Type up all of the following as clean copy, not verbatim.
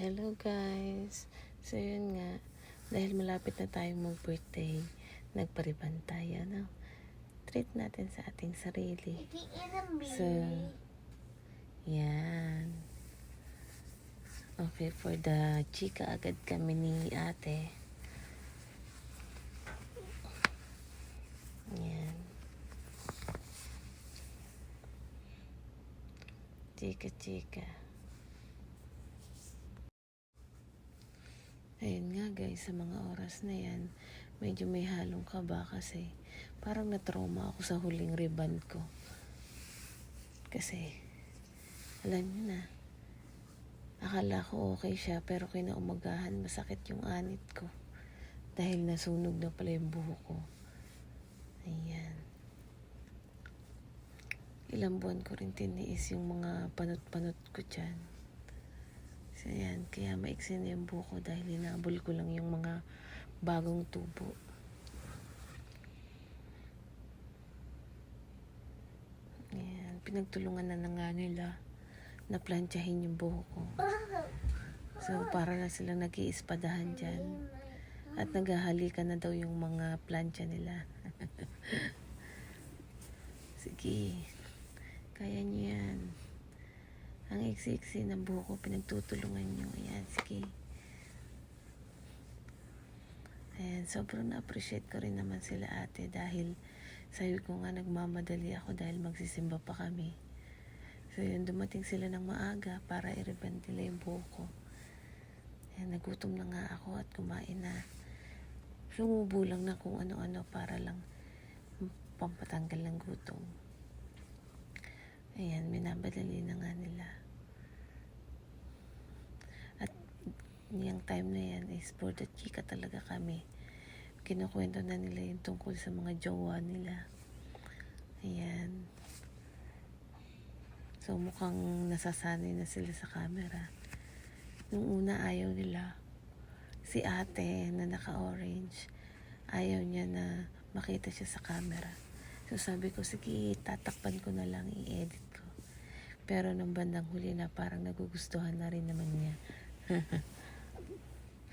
Hello guys! So yun nga, dahil malapit na tayong mag-birthday, nagpariban tayo, no? Treat natin sa ating sarili. So, yan. Okay, for the chika agad kami ni ate. Yan. Chika. Ayun nga guys, sa mga oras na yan, medyo may halong kaba kasi parang na-trauma ako sa huling ribbon ko. Kasi, alam niyo na, akala ko okay siya pero kinaumagahan masakit yung anit ko. Dahil nasunog na pala yung buhok ko. Ayan. Ilang buwan ko rin tiniis yung mga panot-panot ko dyan. So, ayan, kaya maiksi na yung buko dahil hinabol ko lang yung mga bagong tubo. Ayan, pinagtulungan na nga nila na plantsahin yung buko ko. So, para na silang nag-iispadahan dyan. At naghahalikan na daw yung mga plancha nila. Sige, kaya nyo yan. Ang iksi-iksi ng buhok ko, pinagtutulungan nyo. Ayan, sige. Ayan, sobrang na-appreciate ko rin naman sila ate dahil sabi ko nga nagmamadali ako dahil magsisimba pa kami. So yun, dumating sila ng maaga para i-reband nila yung buhok ko. Ayan, nagutom na nga ako at kumain na. Sumubo lang na kung ano-ano para lang pampatanggal ng gutom. Ayan, minabadali na nga nila. At yung time na yan is for the chika talaga kami. Kinukwento na nila yung tungkol sa mga jowa nila. Ayan. So mukhang nasasanay na sila sa camera. Nung una ayaw nila. Si ate na naka-orange, ayaw niya na makita siya sa camera. So sabi ko, sige, tatakpan ko na lang, i-edit ko. Pero nung bandang huli na parang nagugustuhan na rin naman niya.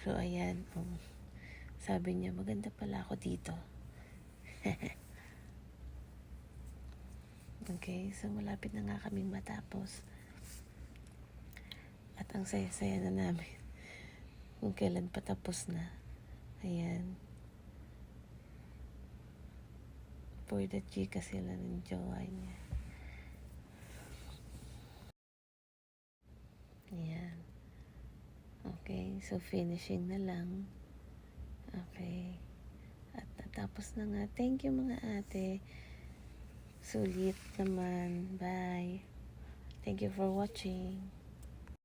So ayan, sabi niya, maganda pala ako dito. Okay, so malapit na nga kaming matapos. At ang saya-saya na namin kung kailan patapos na. Ayan. For the chika sila ng jowa niya. Ayan. Okay, so finishing na lang. Okay. At natapos na nga. Thank you mga ate. Sulit naman. Bye. Thank you for watching.